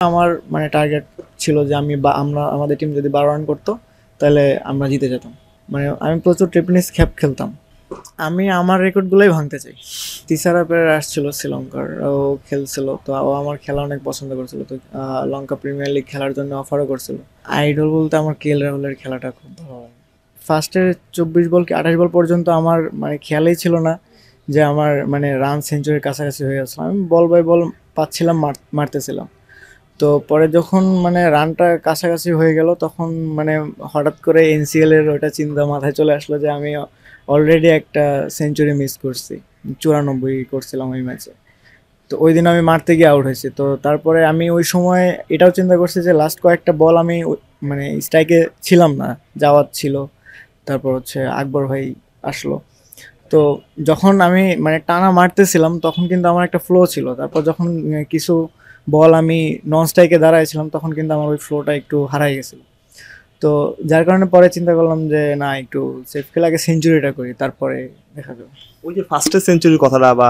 আমার মানে টার্গেট ছিল যে আমরা আমাদের টিম যদি 12 রান করতো তাহলে আমরা জিতে যেতাম। মানে আমি প্রচুর টেনিস খেলতাম। আমি আমার রেকর্ডগুলোই ভাঙতে চাই। তিসারা পেরেরা আসছিল শ্রীলঙ্কার, ও খেলছিল, তো ও আমার খেলা অনেক পছন্দ করছিল, তো লঙ্কা প্রিমিয়ার লিগ খেলার জন্য অফারও করছিল। আইডল বলতে আমার কেএল রাহুলের খেলাটা খুব ভালো লাগে। ফার্স্টের 24 বল কি 28 বল পর্যন্ত আমার মানে খেয়ালই ছিল না যে আমার মানে রান সেঞ্চুরির কাছাকাছি হয়ে গেছিল। আমি বল বাই বল পাচ্ছিলাম, মারতেছিলাম। তো পরে যখন মানে রানটা কাছাকাছি হয়ে গেল তখন মানে হঠাৎ করে এনসিএল এর ওইটা চিন্তা মাথায় চলে আসলো যে আমি অলরেডি একটা সেঞ্চুরি মিস করছি। 94 করছিলাম ওই ম্যাচে। তো ওই দিন আমি মারতে গিয়ে আউট হয়েছি। তো তারপরে আমি ওই সময় এটাও চিন্তা করছি যে লাস্ট কয়েকটা বল আমি মানে স্ট্রাইকে ছিলাম না। জাওয়াত ছিল, তারপর হচ্ছে আকবর ভাই আসলো। তো যখন আমি মানে টানা মারতেছিলাম তখন কিন্তু আমার একটা ফ্লো ছিল। তারপর যখন কিছু বল আমি নন স্ট্রাইকে দাঁড়াইছিলাম তখন কিন্তু আমার ওই ফ্লোটা একটু হারাই গেছিল। তো যার কারণে পরে চিন্তা করলাম যে না, একটু সেফ খেলে আগে সেঞ্চুরিটা করি, তারপরে দেখা যাবে। ওই যে ফার্স্টের সেঞ্চুরির কথাটা বা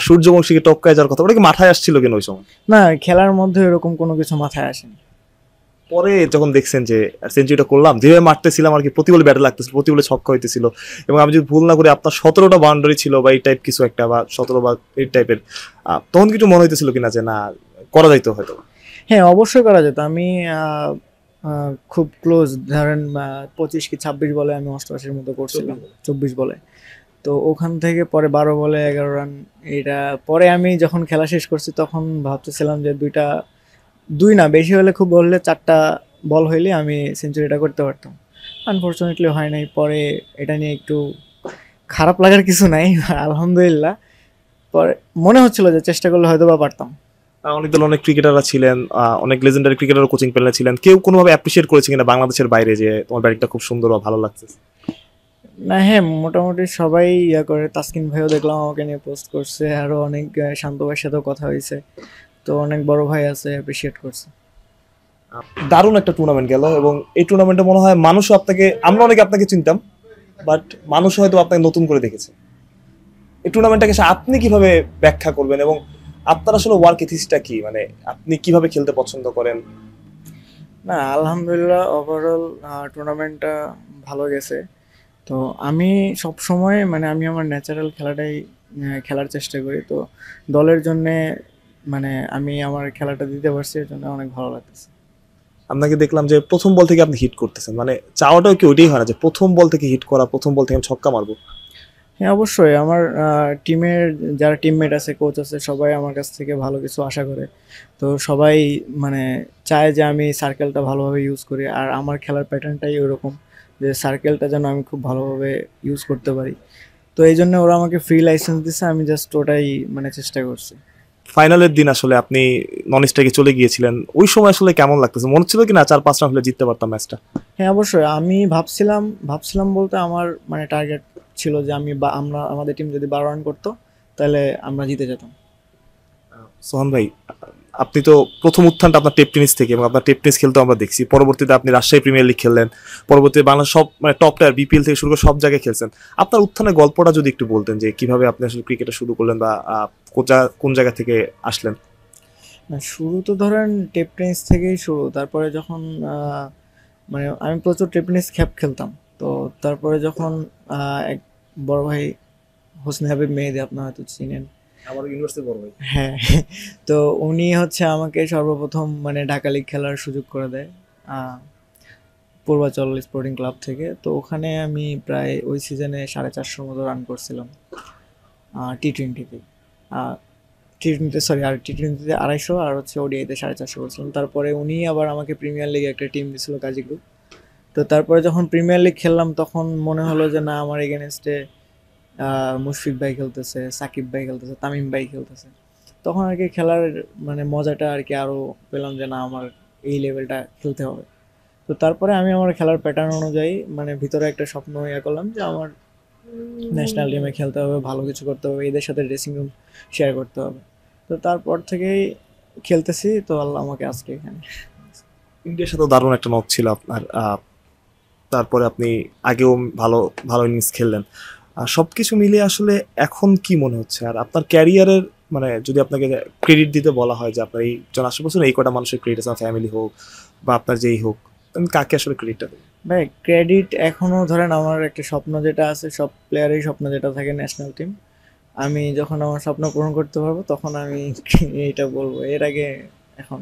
সূর্যবংশীকে টপকায় যাওয়ার কথা, ওটা কি মাথায় আসছিল কেন ওই সময়? না, খেলার মধ্যে এরকম কোনো কিছু মাথায় আসেনি। পরে যখন দেখছেন যে সেঞ্চুরিটা করলাম, যেভাবে মারতেছিলাম আর কি, প্রতি বলে ব্যাটে লাগতেছিল, প্রতি বলে ছক্কা হইতেছিল, এবং আমি যদি ভুল না করি আপনার 17টা বাউন্ডারি ছিল বা এই টাইপ কিছু একটা, বা 17 বা এই টাইপের, তখন কিছু মনে হইতেছিল কিনা যে না, করা যাইতো হয়তো? হ্যাঁ, অবশ্যই করা যেত। আমি খুব ক্লোজ, ধরেন 25 কি 26 বলে আমি 88-এর মতো করছিলাম। 24 বলে। তো ওখান থেকে পরে 12 বলে 11 রান। এটা পরে আমি যখন খেলা শেষ করছি তখন ভাবতেছিলাম যে দুই না, বেশি হলে, খুব বললে 4টা বল হইলে আমি সেঞ্চুরিটা করতে পারতাম। আনফর্চুনেটলি হয় নাই। পরে এটা নিয়ে একটু খারাপ লাগার কিছু নাই। আলহামদুলিল্লাহ। পরে মনে হচ্ছিল যে চেষ্টা করলে হয়তো বা পারতাম। অনেক দল, অনেক ক্রিকেটাররা ছিলেন, অনেক লেজেন্ডারি ক্রিকেটার কোচিং প্যানেলে ছিলেন, কেউ কোনোভাবে অ্যাপ্রিসিয়েট করেছে কিনা বাংলাদেশের বাইরে যে তোমার ব্যাটিংটা খুব সুন্দর বা ভালো লাগছে? না, হ্যাঁ, মোটামুটি সবাই ইয়া করে। তাসকিন ভাইও দেখলাম আমাকে নিয়ে পোস্ট করছে, আরো অনেক শান্ত ভাইয়ের সাথেও কথা হয়েছে। তো অনেক বড় ভাই আছে, অ্যাপ্রিসিয়েট করছে। দারুণ একটা টুর্নামেন্ট গেল, এবং এই টুর্নামেন্টে মনে হয় মানুষও আপনাকে, আমরা অনেকে আপনাকে চিনতাম, বাট মানুষ হয়তো আপনাকে নতুন করে দেখেছে। এই টুর্নামেন্টটাকে আপনি কিভাবে ব্যাখ্যা করবেন, এবং আপনার আসলে ওয়ার্ক এথিক্সটা কি, মানে আপনি কিভাবে খেলতে পছন্দ করেন? না, আলহামদুলিল্লাহ, ওভারঅল টুর্নামেন্টটা ভালো গেছে। তো আমি সব সময় মানে আমি আমার ন্যাচারাল খেলাটাই খেলার চেষ্টা করি। তো দলের জন্যে মানে আমি আমার খেলাটা দিতে পারছি, এর জন্য অনেক ভালো লাগতেছে। আপনাকে দেখলাম যে প্রথম বল থেকে আপনি হিট করতেছেন, মানে চাওয়াটাও কি ওইটাই হয় না যে প্রথম বল থেকে হিট করা, প্রথম বল থেকে আমি ছক্কা মারবো? হ্যাঁ, অবশ্যই। আমার টিমের যারা টিমমেট আছে, কোচ আছে, সবাই আমার কাছ থেকে ভালো কিছু আশা করে। তো সবাই মানে চায় যে আমি সার্কেলটা ভালোভাবে ইউজ করি, আর আমার খেলার প্যাটার্নটাই ওরকম যে সার্কেলটা যেন আমি খুব ভালোভাবে ইউজ করতে পারি। তো এই জন্য ওরা আমাকে ফ্রি লাইসেন্স দিছে, আমি জাস্ট ওটাই মানে চেষ্টা করছি। ফাইনালের দিন আসলে আপনি নন স্ট্রাইকে চলে গিয়েছিলেন, ওই সময় আসলে কেমন লাগতেছে? মনে হচ্ছিল কি না 4-5 রান হলে জিততে পারতাম ম্যাচটা? হ্যাঁ, অবশ্যই। আমি ভাবছিলাম বলতে আমার মানে টার্গেট ছিল যে আমাদের টিম যদি 12 রান করতো তাহলে আমরা জিতে যেতাম। সোহান ভাই, আপনি তো প্রথম উত্থানটা আপনার টেপ টেনিস থেকে, এবং আপনার টেপ টেনিস খেলতে আমরা দেখছি, পরবর্তীতে আপনি রাজশাহী প্রিমিয়ার লিগ খেললেন, পরবর্তীতে বাংলা সব মানে টপ টায়ার বিপিএল থেকে শুরু করে সব জায়গায় খেলছেন। আপনার উত্থানের গল্পটা যদি একটু বলতেন, যে কিভাবে আপনি আসলে ক্রিকেটে শুরু করলেন, বা কোন জায়গা থেকে আসলেন? না, শুরু তো ধরেন টেপ টেনিস থেকেই শুরু। তারপরে যখন মানে আমি প্রচুর টেপ টেনিস খেলতাম। তো তারপরে যখন এক বড় ভাই হোসনে হাবিব মেহেদী, আপনার হয়তো চিনেন। আমার ইউনিভার্সিটি বড় ভাই। হ্যাঁ। তো উনি হচ্ছে আমাকে সর্বপ্রথম মানে ঢাকা লিগ খেলার সুযোগ করে দেয় আহ, পূর্বাচল স্পোর্টিং ক্লাব থেকে। তো ওখানে আমি প্রায় ওই সিজনে 450-র মতো রান করছিলাম টি-20-তে। টি-20তে 250, আর হচ্ছে ওডিআইতে 450 করছিলাম। তারপরে উনি আবার আমাকে প্রিমিয়ার লিগে একটা টিম দিছিল, কাজী গ্রুপ। তো তারপরে যখন প্রিমিয়ার লিগ খেললাম তখন মনে হলো যে না, আমার এগেনস্টে মুশফিক ভাই খেলতেছে, সাকিব ভাই খেলতেছে, তামিম ভাই খেলতেছে। তখন আর কি খেলার মানে মজাটা আর কি আরও পেলাম যে না, আমার এই লেভেলটা খেলতে হবে। তো তারপরে আমি আমার খেলার প্যাটার্ন অনুযায়ী মানে ভিতরে একটা স্বপ্ন ইয়ে করলাম যে আমার ন্যাশনাল টিমে খেলতে হবে, ভালো কিছু করতে হবে, এদের সাথে ড্রেসিং রুম শেয়ার করতে হবে। তো তারপর থেকেই খেলতেছি, তো আল্লাহ আমাকে আজকে এখানে। ইন্ডিয়ার সাথে দারুণ একটা নক ছিল আপনার, তারপরে আপনি আগেও ভালো ভালো ইনিংস খেললেন। সবকিছু মিলিয়ে আসলে এখন কি মনে হচ্ছে, আর আপনার ক্যারিয়ারের মানে যদি আপনাকে ক্রেডিট দিতে বলা হয় যে আপনার এই জন আশেপাশে এই কটা মানুষের ক্রেডিট আছে, ফ্যামিলি হোক বা আপনার যেই হোক, তুমি কাকে আসলে ক্রেডিটটা দেবেন? ভাই ক্রেডিট এখনো ধরেন আমার একটা স্বপ্ন যেটা আছে, সব প্লেয়ারেরই স্বপ্ন যেটা থাকে ন্যাশনাল টিম। আমি যখন আমার স্বপ্ন পূরণ করতে পারবো তখন আমি এইটা বলবো, এর আগে এখন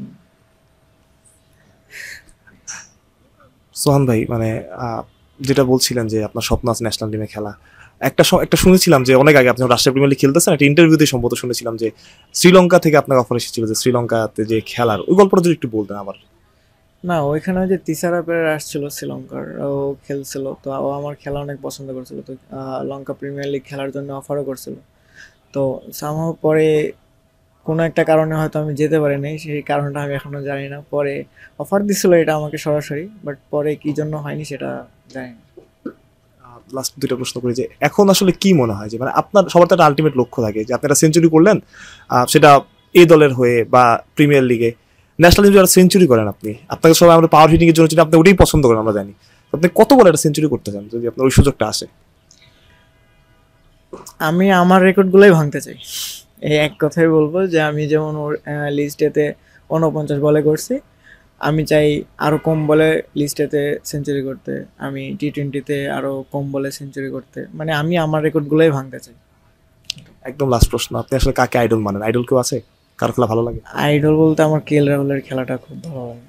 সোহান ভাই মানে যেটা বলছিলেন যে আপনার স্বপ্ন আছে ন্যাশনাল টিমে খেলা, একটা শুনেছিলাম যে অনেক আগে আপনি যখন রাষ্ট্রীয় প্রিমিয়ার লিগ খেলতেছেন, একটা ইন্টারভিউতে সম্ভবত শুনেছিলাম যে শ্রীলঙ্কা থেকে আপনার অফার এসেছিল যে শ্রীলঙ্কাতে যে খেলার, ওই গল্পটা যদি একটু বলতেন আবার। না, ওইখানে ওই যে তিসারা পেরেরা আসছিল শ্রীলঙ্কার, ও খেলছিল, তো ও আমার খেলা অনেক পছন্দ করছিল, তো লঙ্কা প্রিমিয়ার লিগ খেলার জন্য অফারও করছিল। তো সামহাও পরে কোনো একটা কারণে হয়তো আমি যেতে পারিনি, সেই কারণটা আমি এখনো জানি না। পরে অফার দিছিল এটা আমাকে সরাসরি, বাট পরে কি জন্য হয়নি সেটা জানি না। লাস্ট দুটো প্রশ্ন করি যে এখন আসলে কি মনে হয় যে মানে আপনার সবার তো একটা আলটিমেট লক্ষ্য থাকে যে আপনারা সেঞ্চুরি করলেন, সেটা এই দলের হয়ে বা প্রিমিয়ার লিগে, ন্যাশনাল টিমে যারা সেঞ্চুরি করেন আপনি, আপনাকে সবাই আমরা পাওয়ার হিটিং এর জন্য আপনি ওটাই পছন্দ করেন আমরা জানি, আপনি কত বলে একটা সেঞ্চুরি করতে চান যদি আপনার ওই সুযোগটা আসে? আমি আমার রেকর্ডগুলোই ভাঙতে চাই। এই এক কথাই বলবো যে আমি যেমন ওর লিস্টেতে 49 বলে করছি, আমি চাই আরও কম বলে লিস্টেতে সেঞ্চুরি করতে, আমি টি-20-তে আরও কম বলে সেঞ্চুরি করতে, মানে আমি আমার রেকর্ডগুলোই ভাঙতে চাই। একদম লাস্ট প্রশ্ন, আপনি আসলে কাকে আইডল মানেন? আইডল কেউ আছে, কার খেলা ভালো লাগে? আইডল বলতে আমার কেএল রাহুলের খেলাটা খুব ভালো লাগে।